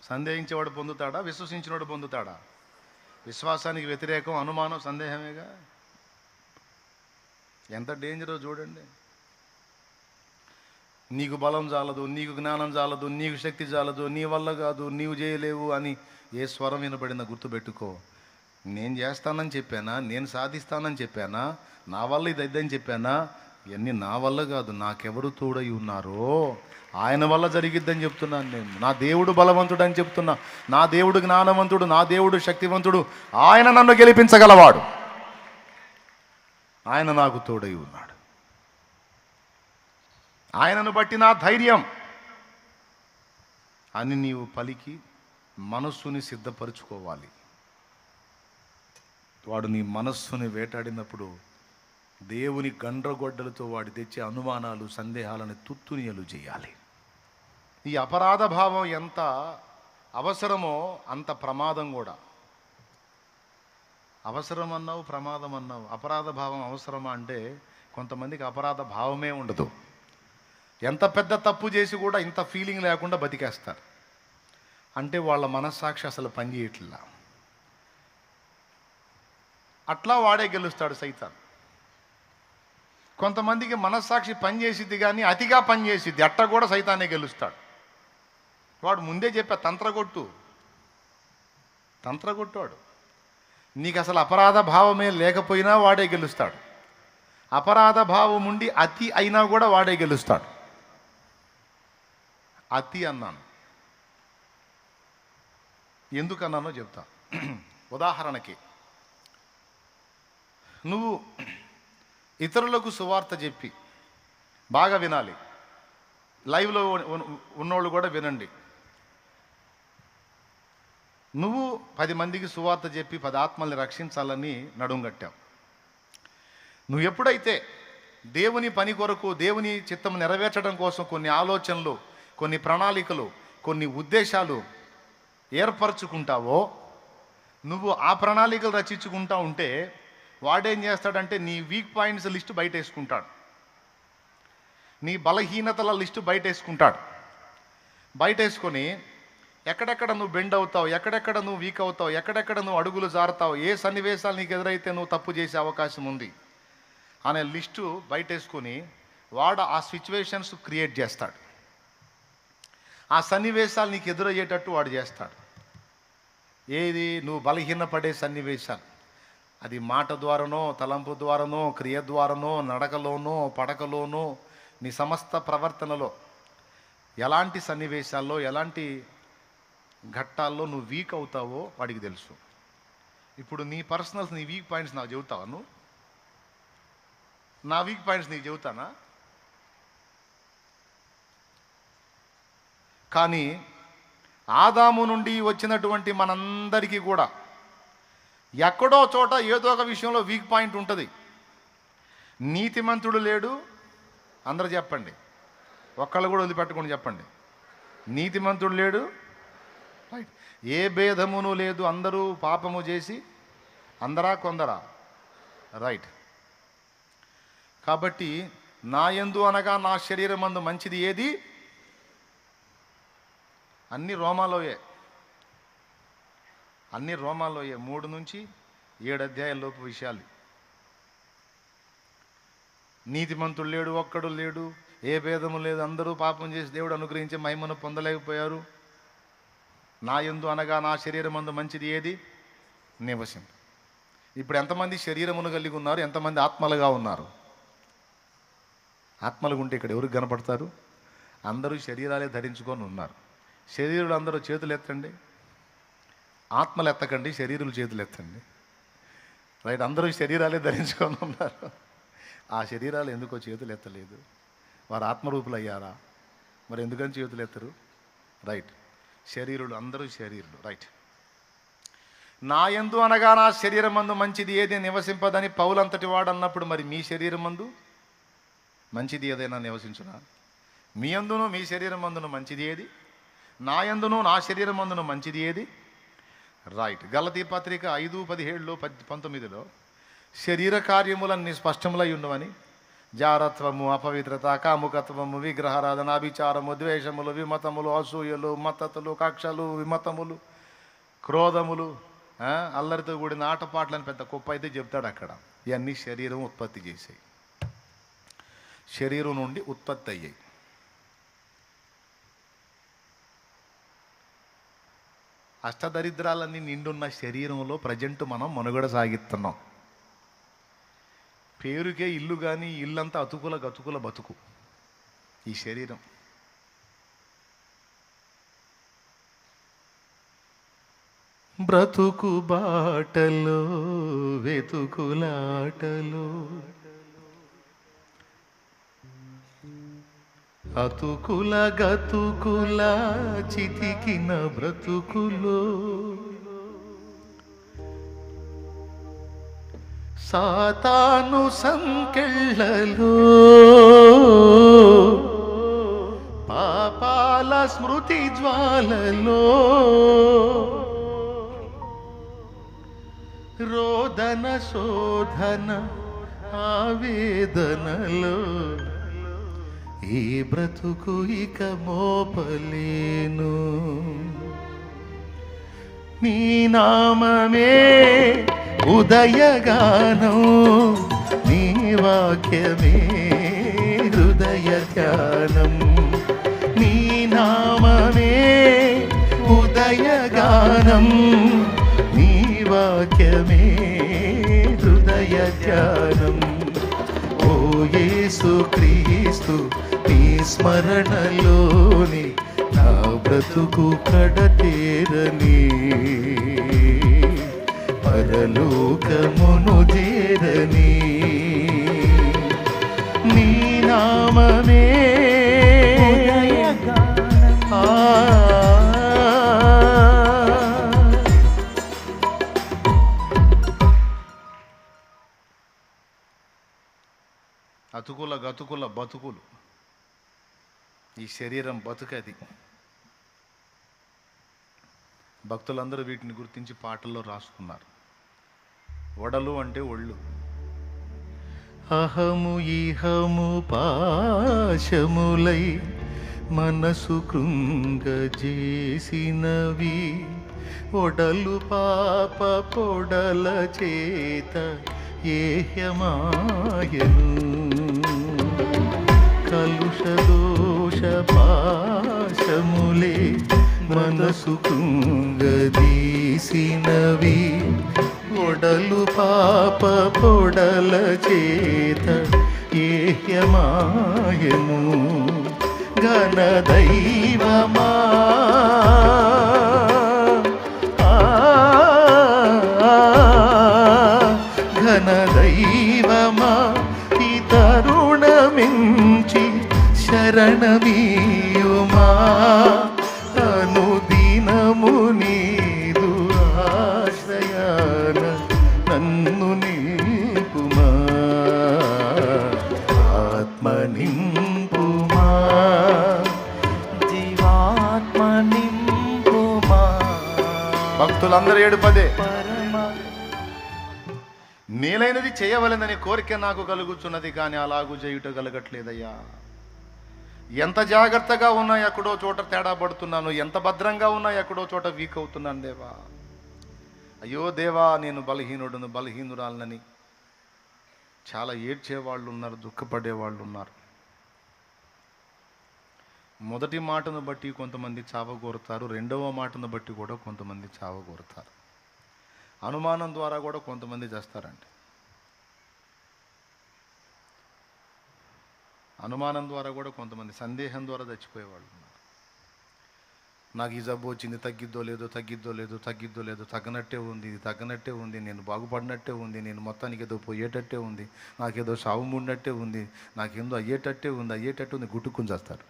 సందేహించేవాడు పొందుతాడా? విశ్వసించినవాడు పొందుతాడా? విశ్వాసానికి వ్యతిరేకం అనుమానం, సందేహమేగా. ఎంత డేంజరో చూడండి. నీకు బలం చాలదు, నీకు జ్ఞానం చాలదు, నీకు శక్తి చాలదు, నీ వల్ల కాదు, నీవు చేయలేవు అని ఏ స్వరం వినబడినా గుర్తుపెట్టుకో. నేను చేస్తానని చెప్పానా? నేను సాధిస్తానని చెప్పానా? నా వల్ల ఇది అయిద్దని చెప్పానా? ఇవన్నీ నా వల్ల కాదు, నాకెవరు తోడై ఉన్నారో ఆయన వల్ల జరిగిద్దని చెప్తున్నాను నేను. నా దేవుడు బలవంతుడు అని చెప్తున్నా. నా దేవుడు జ్ఞానవంతుడు, నా దేవుడు శక్తివంతుడు, ఆయన నన్ను గెలిపించగలవాడు, ఆయన నాకు తోడై ఉన్నాడు, ఆయనను బట్టి నా ధైర్యం అని నీవు పలికి మనస్సుని సిద్ధపరచుకోవాలి. వాడు నీ మనస్సుని వేటాడినప్పుడు దేవుని గండ్రగొడ్డలతో వాడు తెచ్చే అనుమానాలు, సందేహాలను తుత్తునియలు చేయాలి. ఈ అపరాధ భావం ఎంత అవసరమో అంత ప్రమాదం కూడా. అవసరం అన్నావు, ప్రమాదం అన్నావు. అపరాధ భావం అవసరమా అంటే కొంతమందికి అపరాధ భావమే ఉండదు. ఎంత పెద్ద తప్పు చేసి కూడా ఇంత ఫీలింగ్ లేకుండా బతికేస్తారు. అంటే వాళ్ళ మనస్సాక్షి అసలు పనిచేయట్లా. అట్లా వాడే గెలుస్తాడు సైతాన్. కొంతమందికి మనస్సాక్షి పనిచేసిద్ది కానీ అతిగా పనిచేసిద్ది, అట్ట కూడా సైతానే గెలుస్తాడు. వాడు ముందే చెప్పా, తంత్రగొట్టువాడు. నీకు అసలు అపరాధ భావమే లేకపోయినా వాడే గెలుస్తాడు. అపరాధ భావం ఉండి అతి అయినా కూడా వాడే గెలుస్తాడు. అతి అన్నాను, ఎందుకన్నానో చెప్తా. ఉదాహరణకి, నువ్వు ఇతరులకు సువార్త చెప్పి, బాగా వినాలి, లైవ్లో ఉన్నోళ్ళు కూడా వినండి. నువ్వు 10 మందికి సువార్త చెప్పి 10 ఆత్మల్ని రక్షించాలని నడుంగట్టావు. నువ్వు ఎప్పుడైతే దేవుని పని కొరకు, దేవుని చిత్తం నెరవేర్చడం కోసం కొన్ని ఆలోచనలు, కొన్ని ప్రణాళికలు, కొన్ని ఉద్దేశాలు ఏర్పరచుకుంటావో, నువ్వు ఆ ప్రణాళికలు రచించుకుంటా ఉంటే వాడేం చేస్తాడంటే నీ వీక్ పాయింట్స్ లిస్టు బయటేసుకుంటాడు, నీ బలహీనతల లిస్టు బయటేసుకుంటాడు. బయటేసుకొని ఎక్కడెక్కడ నువ్వు బెండ్ అవుతావు, ఎక్కడెక్కడ నువ్వు వీక్ అవుతావు, ఎక్కడెక్కడ నువ్వు అడుగులు జారుతావు, ఏ సన్నివేశాలు నీకు ఎదురైతే నువ్వు తప్పు చేసే అవకాశం ఉంది అనే లిస్టు బయటేసుకొని వాడు ఆ సిచ్యువేషన్స్ క్రియేట్ చేస్తాడు. ఆ సన్నివేశాలు నీకు ఎదురయ్యేటట్టు వాడు చేస్తాడు. ఏది? నువ్వు బలహీనపడే సన్నివేశాలు. అది మాట ద్వారానో, తలంపు ద్వారానో, క్రియ ద్వారానో, నడకలోనో, పడకలోనో, నీ సమస్త ప్రవర్తనలో ఎలాంటి సన్నివేశాల్లో, ఎలాంటి ఘట్టాల్లో నువ్వు వీక్ అవుతావో వాడికి తెలుసు. ఇప్పుడు నీ పర్సనల్స్, నీ వీక్ పాయింట్స్ నాకు చెబుతావా? నువ్వు నా వీక్ పాయింట్స్ నీకు చెబుతానా? కానీ ఆదాము నుండి వచ్చినటువంటి మనందరికీ కూడా ఎక్కడో చోట ఏదో ఒక విషయంలో వీక్ పాయింట్ ఉంటుంది. నీతిమంతుడు లేడు, అందరూ చెప్పండి, ఒక్కళ్ళు కూడా వదిలిపెట్టకుండా చెప్పండి. నీతిమంతుడు లేడు, రైట్. ఏ భేదమును లేదు, అందరూ పాపము చేసి అందరా కొందరా, రైట్. కాబట్టి నా యందు అనగా నా శరీరమందు మంచిది ఏది? అన్ని రోమాలోయే, 3 నుంచి 7 అధ్యాయాల్లోపు విషయాలు. నీతిమంతుడు లేడు, ఒక్కడు లేడు, ఏ భేదము లేదు, అందరూ పాపం చేసి దేవుడు అనుగ్రహించే మహిమను పొందలేకపోయారు. నా యందు అనగా నా శరీరమందు మంచిది ఏది? నివసింపు. ఇప్పుడు ఎంతమంది శరీరమును కలిగి ఉన్నారు? ఎంతమంది ఆత్మలుగా ఉన్నారు? ఆత్మలుగా ఉంటే ఇక్కడ ఎవరికి కనపడతారు? అందరూ శరీరాలే ధరించుకొని ఉన్నారు. శరీరులు అందరూ చేతులు ఎత్తండి, ఆత్మలు ఎత్తకండి, శరీరులు చేతులు ఎత్తండి, రైట్. అందరూ శరీరాలే ధరించుకొని ఉన్నారు. ఆ శరీరాలు ఎందుకో చేతులు ఎత్తలేదు? వారు ఆత్మరూపులు అయ్యారా? మరి ఎందుకని చేతులు ఎత్తరు? రైట్. శరీరులు, అందరూ శరీరులు, రైట్. నా యందు అనగా నా శరీరమందు మంచిది ఏది నివసింపదని పౌలంతటి వాడు అన్నప్పుడు మరి మీ శరీరం మందు మంచిది ఏదైనా నివసించునా? మీ యందును మీ శరీరం మందును మంచిది ఏది? నా యందును నా శరీరం మందును మంచిది ఏది? రైట్. గలతీ పత్రిక 5:17-19 శరీర కార్యములన్నీ స్పష్టములై ఉండవని జారత్వము, అపవిత్రత, కాముకత్వము, విగ్రహారాధన, అభిచారము, ద్వేషములు, విమతములు, అసూయలు, మత్తతులు, కక్షలు, విమతములు, క్రోధములు, అల్లరితో కూడిన ఆటపాటలని పెద్ద కుప్ప అయితే చెప్తాడు అక్కడ. ఇవన్నీ శరీరం ఉత్పత్తి చేసాయి, శరీరం నుండి ఉత్పత్తి అయ్యాయి. అష్టదరిద్రాలన్నీ నిండున్న శరీరంలో ప్రజెంట్ మనం మనుగడ సాగిస్తున్నాం. పేరుకే ఇల్లు, కానీ ఇల్లంతా అతుకుల గతుకుల బతుకు ఈ శరీరం. బ్రతుకు బాటలో వెతుకులాటలో అతుకుల గతుకుల చితికిన బ్రతుకులో సాతాను సంకెళ్ళలో పాపాల స్మృతి జ్వాలలో రోదన శోధన ఆవేదనలో ఈ బ్రతుకు ఇక మోపలేను. నీ నామమే ఉదయగానం, నీ వాక్యమే హృదయ ధ్యానం. నీ నామమే ఉదయగానం, నీ వాక్యమే హృదయ ధ్యానం. ఓ యేసు క్రీస్తు, నీ స్మరణలోని నా బ్రతుకు కడతేరని, పరలోకమును చేరని. నీ నామమే అతుకుల గతుకుల బతుకులు ఈ శరీరం బతుకది. భక్తులందరూ వీటిని గుర్తించి పాటల్లో రాసుకున్నారు. వడలు అంటే ఒళ్ళు. అహము ఇహము పాశములై మనసు కృంగజేసినవి, ఒడలు పాప పొడల చేత ఏహ్యమాయను. కలుష దోష పాశములే మనసు కృంగదీసినవి, ఒడలు పాప పొడల చేత ఏహ్యమాయను. ఘన దైవమా ఘన దైవమా, ఈ తరుణమించి శరణమీయుమా. అనుదినము నీదు ఆశ్రయాన నన్ను నింపుమా, ఆత్మ నింపుమా, జీవాత్మ నింపుమా. భక్తులందరూ ఏడుపదే. మేలైనది చేయవలెనని కోరిక నాకు కలుగుచున్నది, కానీ అలాగూ చేయుట కలగట్లేదయ్యా. ఎంత జాగ్రత్తగా ఉన్నా ఎక్కడో చోట తేడా పడుతున్నాను, ఎంత భద్రంగా ఉన్నా ఎక్కడో చోట వీక్ అవుతున్నాను దేవా. అయ్యో దేవా, నేను బలహీనుడును, బలహీనురాలనని చాలా ఏడ్చేవాళ్ళు ఉన్నారు, దుఃఖపడేవాళ్ళు ఉన్నారు. మొదటి మాటను బట్టి కొంతమంది చావగోరుతారు, రెండవ మాటను బట్టి కూడా కొంతమంది చావగోరుతారు. అనుమానం ద్వారా కూడా కొంతమంది చేస్తారండి. అనుమానం ద్వారా కూడా కొంతమంది, సందేహం ద్వారా చచ్చిపోయేవాళ్ళు ఉన్నారు. నాకు ఈ జబ్బు వచ్చింది, తగ్గిద్దో లేదో తగ్గిద్దో లేదో తగ్గిద్దో లేదో, తగ్గనట్టే ఉంది, ఇది తగ్గనట్టే ఉంది, నేను బాగుపడినట్టే ఉంది, నేను మొత్తానికి ఏదో పోయేటట్టే ఉంది, నాకేదో సావు ముడినట్టే ఉంది, నాకేందో అయ్యేటట్టే ఉంది, గుట్టుకుని చేస్తారు.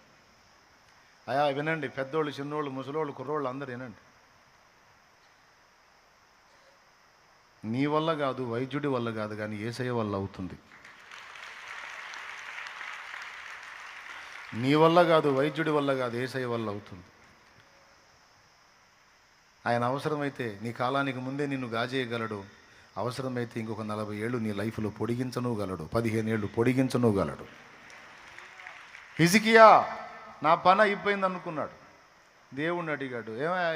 అయా వినండి, పెద్దోళ్ళు, చిన్నోళ్ళు, ముసలోళ్ళు, కుర్రోళ్ళు అందరూ వినండి. నీ వల్ల కాదు, వైద్యుడి వల్ల కాదు, కానీ యేసయ్య వల్ల అవుతుంది. నీ వల్ల కాదు, వైద్యుడి వల్ల కాదు, యేసయ్య వల్ల అవుతుంది. ఆయన అవసరమైతే నీ కాలానికి ముందే నిన్ను గాజేయగలడు, అవసరమైతే ఇంకొక 40 ఏళ్ళు నీ లైఫ్లో పొడిగించనుగలడు, 15 ఏళ్ళు పొడిగించనుగలడు. హిజ్కియా నా పని అయిపోయింది అనుకున్నాడు. దేవుణ్ణి అడిగాడు,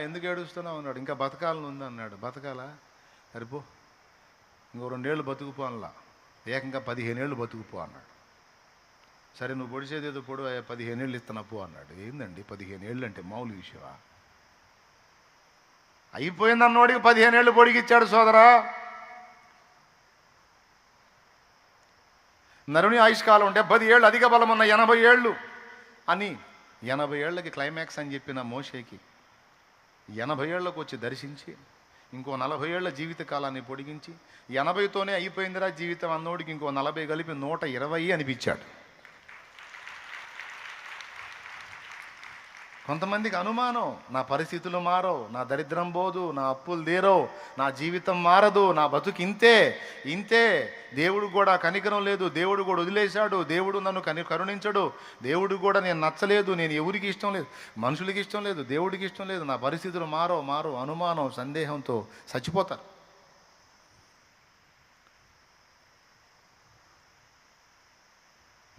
ఎందుకు ఏడుస్తున్నావు అన్నాడు. ఇంకా బతకాలని ఉంది అన్నాడు. బతకాలా? అరిపో, ఇంకో 2 ఏళ్ళు బతుకుపో అనలా, ఏకంగా 15 ఏళ్ళు బతుకుపో అన్నాడు. సరే నువ్వు పొడిచేది ఏదో పొడు, 15 ఏళ్ళు ఇస్తున్నా పో అన్నాడు. ఏందండి 15 ఏళ్ళు అంటే మామూలు విషయమా? అయిపోయింది అన్నోడికి 15 ఏళ్ళు పొడిగిచ్చాడు సోదరా. నరుని ఆయుష్కాలం ఉంటే 10 ఏళ్ళు, అధిక బలం ఉన్న 80 ఏళ్ళు అని 80 ఏళ్ళకి క్లైమాక్స్ అని చెప్పిన మోషేకి 80 ఏళ్ళకు వచ్చి దర్శించి ఇంకో 40 ఏళ్ల జీవిత కాలాన్ని పొడిగించి 80తోనే అయిపోయిందిరా జీవితం అన్నోడికి ఇంకో 40 కలిపి 120 అనిపించాడు. కొంతమందికి అనుమానం, నా పరిస్థితులు మారవు, నా దరిద్రం పోదు, నా అప్పులు తీరవు, నా జీవితం మారదు, నా బతుకు ఇంతే ఇంతే, దేవుడు కూడా కనికరం లేదు, దేవుడు కూడా వదిలేశాడు, దేవుడు నన్ను కరుణించడు, దేవుడు కూడా నేను నచ్చలేదు, నేను ఎవరికి ఇష్టం లేదు, మనుషులకి ఇష్టం లేదు, దేవుడికి ఇష్టం లేదు, నా పరిస్థితులు మారవు అనుమానం సందేహంతో చచ్చిపోతారు.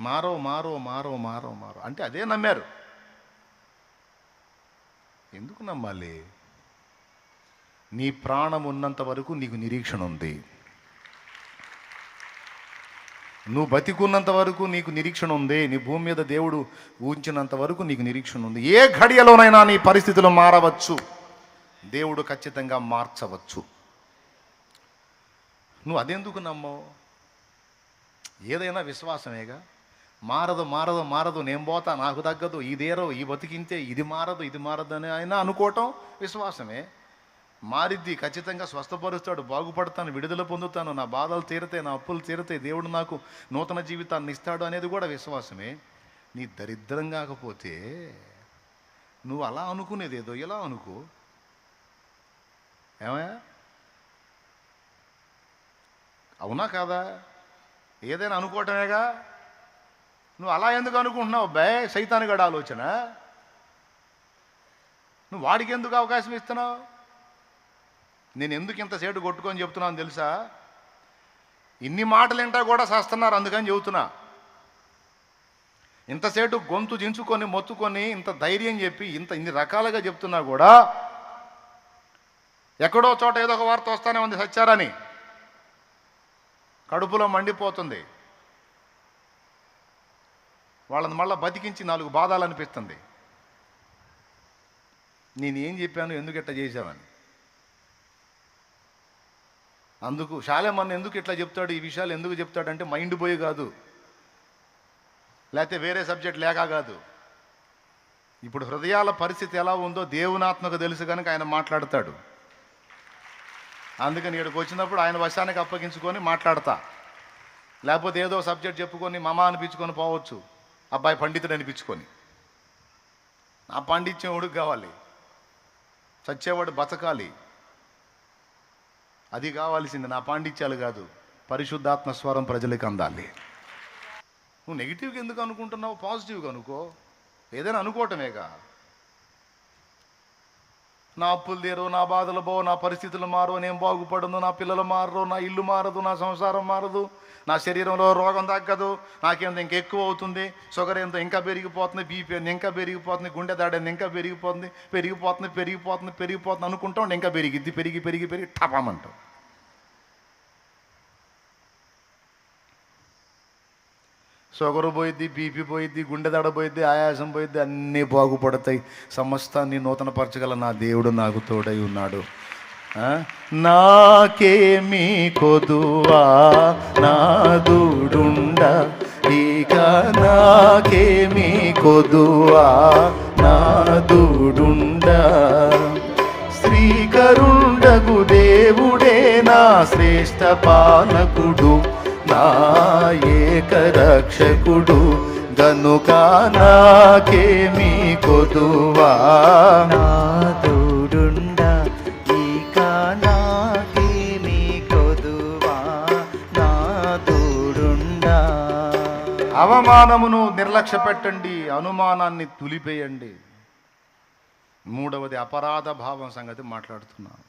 మారో అంటే అదే నమ్మారు. ఎందుకు నమ్మాలి? నీ ప్రాణం ఉన్నంత వరకు నీకు నిరీక్షణ ఉంది. నువ్వు బతికున్నంత వరకు నీకు నిరీక్షణ ఉంది. నీ భూమి మీద దేవుడు ఉంచినంత వరకు నీకు నిరీక్షణ ఉంది. ఏ ఘడియలోనైనా నీ పరిస్థితులు మారవచ్చు, దేవుడు ఖచ్చితంగా మార్చవచ్చు. నువ్వు అదెందుకు నమ్మవు? ఏదైనా విశ్వాసమేగా. మారదు, నేను పోతా, నాకు తగ్గదు, ఇదేరో, ఈ బతికింతే, ఇది మారదు అని ఆయన అనుకోవటం విశ్వాసమే. మారిద్ది, ఖచ్చితంగా స్వస్థపరుస్తాడు, బాగుపడతాను, విడుదల పొందుతాను, నా బాధలు తీరతాయి, నా అప్పులు తీరతాయి, దేవుడు నాకు నూతన జీవితాన్ని ఇస్తాడు అనేది కూడా విశ్వాసమే. నీ దరిద్రం కాకపోతే నువ్వు అలా అనుకునేది ఏదో ఇలా అనుకో. ఏమయ్యా, అవునా కాదా? ఏదైనా అనుకోవటమేగా. నువ్వు అలా ఎందుకు అనుకుంటున్నావు? సైతానుగాడి ఆలోచన. నువ్వు వాడికి ఎందుకు అవకాశం ఇస్తున్నావు? నేను ఎందుకు ఇంతసేటు కొట్టుకొని చెప్తున్నాను తెలుసా? ఇన్ని మాటలు వింటా కూడా చేస్తున్నారు, అందుకని చెబుతున్నా. ఇంతసేటు గొంతు దించుకొని మొత్తుకొని ఇంత ధైర్యం చెప్పి ఇన్ని రకాలుగా చెప్తున్నా కూడా ఎక్కడో చోట ఏదో ఒక వార్త వస్తానే ఉంది, సచ్చారని. కడుపులో మండిపోతుంది, వాళ్ళని మళ్ళీ బతికించి 4 బాధాలు అనిపిస్తుంది. నేనేం చెప్పాను, ఎందుకు ఇట్లా చేశామని. అందుకు శాలేమన్న ఎందుకు ఇట్లా చెప్తాడు, ఈ విషయాలు ఎందుకు చెప్తాడంటే మైండ్ పోయి కాదు, లేకపోతే వేరే సబ్జెక్ట్ లేక కాదు. ఇప్పుడు హృదయాల పరిస్థితి ఎలా ఉందో దేవునాత్మకు తెలుసు కనుక ఆయన మాట్లాడతాడు. అందుకని ఇక్కడికి వచ్చినప్పుడు ఆయన వశానికి అప్పగించుకొని మాట్లాడతా. లేకపోతే ఏదో సబ్జెక్ట్ చెప్పుకొని మమ అనిపించుకొని పోవచ్చు, అబ్బాయి పండితుడు అనిపించుకొని. నా పాండిత్యం ఉడుకు కావాలి, చచ్చేవాడు బతకాలి, అది కావాల్సింది. నా పాండిత్యాలు కాదు, పరిశుద్ధాత్మ స్వరం ప్రజలకు అందాలి. నువ్వు నెగిటివ్గా ఎందుకు అనుకుంటున్నావు? పాజిటివ్గా అనుకో. ఏదైనా అనుకోవటమేగా. నా అప్పులు తీరు, నా బాధలు పోవు, నా పరిస్థితులు మారు, నేను బాగుపడను, నా పిల్లలు మారరు, నా ఇల్లు మారదు, నా సంసారం మారదు, నా శరీరంలో రోగం తగ్గదు, నాకేంత ఇంకా ఎక్కువ అవుతుంది, షుగర్ ఎంత ఇంకా పెరిగిపోతుంది, బీపీ ఇంకా పెరిగిపోతుంది, గుండె దాడని ఇంకా పెరిగిపోతుంది అనుకుంటాం. ఇంకా పెరిగి టపామంటాం. షుగర్ పోయిద్ది, బీపీ పోయిద్ది, గుండె దడ పోయిద్ది, ఆయాసం పోయిద్ది, అన్నీ బాగుపడతాయి. సమస్తాన్ని నూతనపరచగల నా దేవుడు నాకు తోడై ఉన్నాడు. నాకేమీ కొదువా నాదుడుండ, ఇక నాకేమీ కొదువా నాదుడుండ. శ్రీకరుండగు దేవుడే నా శ్రేష్ఠ పాలకుడు, నా ఏకరక్షకుడు, గనుక నాకేమీ కొదువా నాదుడుండ, ఇక నాకేమీ కొదువా నాదుడుండ. అవమానమును నిర్లక్ష్య పెట్టండి, అనుమానాన్ని తులిపేయండి. 3వది అపరాధ భావం సంగతి మాట్లాడుతున్నాను.